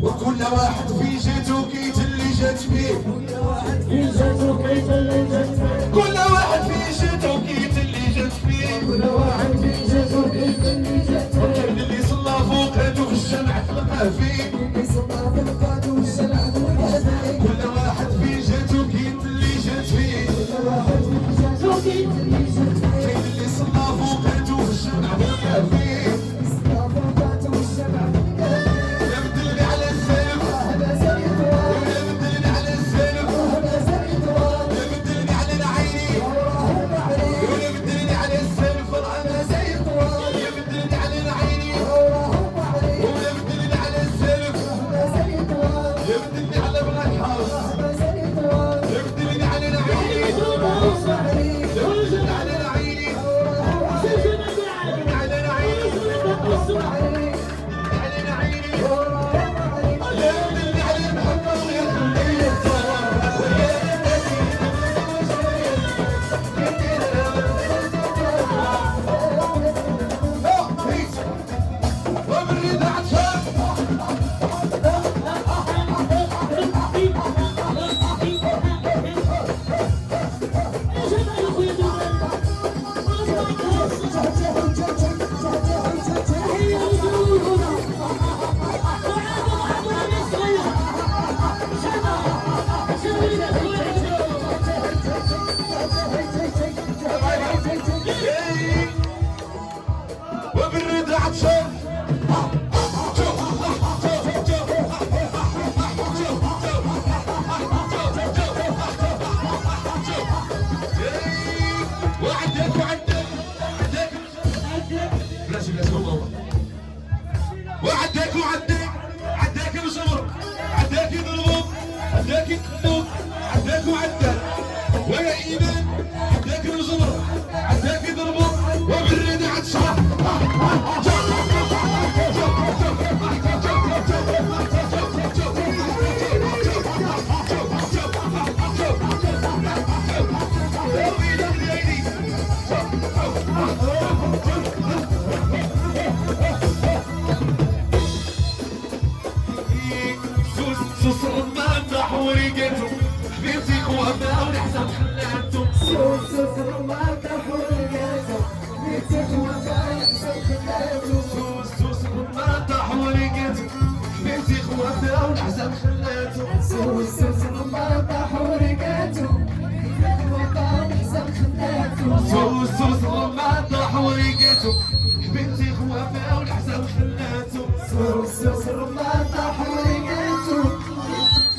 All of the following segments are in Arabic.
وكل واحد في جهته كيت اللي جات فيه، كل واحد في جهته كيت اللي جات فيه، كل واحد في جهته كيت اللي جات فيه، كل واحد في جهته كيت اللي جات فيه. وكاين اللي صلى فوق هاتو في الشمع تلقاه فيه، اللي صلى فوق هاتو في الشمع تلقاه فيه. كل واحد في جهته كيت اللي جات فيه، كل واحد في جهته كيت اللي جات فيه. كاين اللي صلى فوق هاتو في الشمع تلقاه فيه، اللي صلى فوق هاتو في الشمع تلقاه فيه. يا بدلني على السلف، هذا زي دوار، يا بدلني على السلف، هذا زي دوار، يا بدلني على العيني، وراه بعيد. يا بدلني على السلف، هذا زي دوار، يا بدلني على العيني، وراه بعيد. يا بدلني على السلف، هذا زي دوار، يا بدلني على بلاك هاوس، هذا زي دوار، يا بدلني على العيني، وراه بعيد. يا بدلني على العيني، على العيني، على العيني، يا بدلني على المحبة ويا خليني وبالرضا عطشان وبالرضا عطشان وعدك وعدك بلاش بلاش هو وعدك وعدك عداك بصبر عداك ضربوك عداك يقتلوك عداك وعدك ويا ايمان عداك بصبر عداك يضربوك وبالرضا عطشان سوس رمان طاح وريقته حبيبتي خوافها ونحسب خلاتهم سوس رمان طاح وريقته حبيبتي خوافها ونحسب خلاتهم سوس رمان طاح وريقته حبيبتي خوافها ونحسب خلاتهم سوس رمان طاح وريقته حبيبتي خوافها ونحسب خلاتهم سوس رمان طاح وريقته حبيبتي خوافها ونحسب خلاتهم سوس رمان طاح وريقته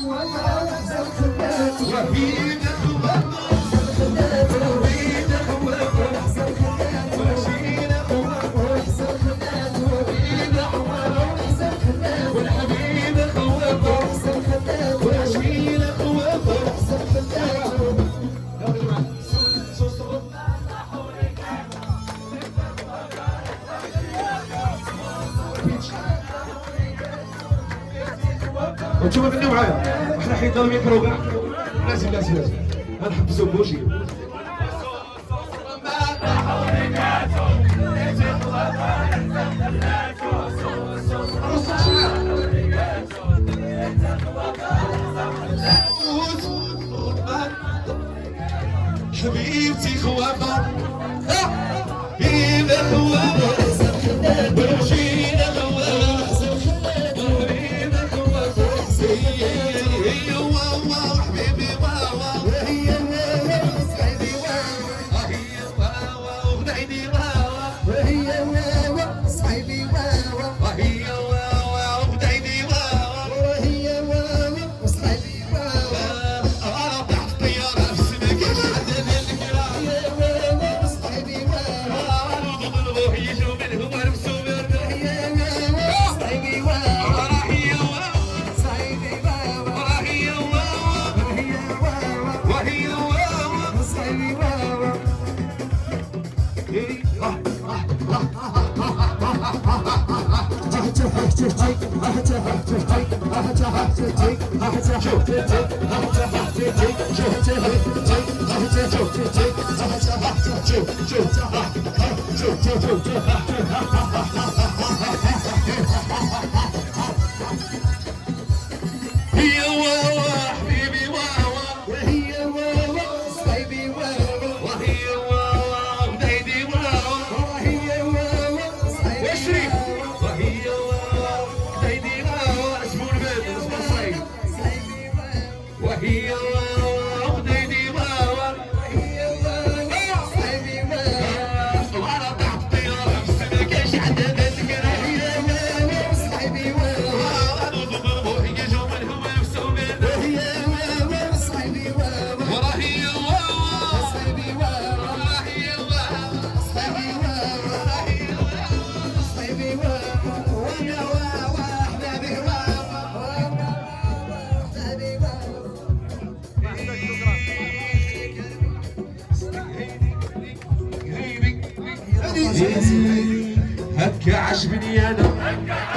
خوافها ونحسب خلاتهم وحيدة خوافها وحيدة خوافها ونحسب خلاتهم وحيدة خوافها ونحسب خلاتهم وحيدة خوافها ونحسب خلاتهم والحبيبة خوافها ونحسب خلاتهم وحيدة خوافها ونحسب خلاتهم سوس رمان طاح وريقته وانتم غنيو معايا احنا حيدنا الميكرو كاع لازم لازم لازم غنحبسو بوشي حبيبتي خوافة حبيبة خوافة ومشينا خوافة حبيبة خوافة هي واوا حبيبي واوا هي حبيبي واوا هي واوا حبيبي واوا وهي واوا صايبي واوا وهي واوا وديدي واوا وهي واوا صايبي وشريف وهي واوا وديدي واوا اسمه البيت اسمه صيد وهي واوا وديدي واوا وهي واوا صايبي واوا وانا تحت الطياره في السما كاش عدد الذكرى وهي واوا صايبي واوا انا ضربوا هي جو من هو يفسومين وهي واوا صايبي واوا وراهي واوا صايبي واوا وراهي واوا صايبي واوا صايبي واوا وانا واوا حبابي واوا حبابي هكا عجبني انا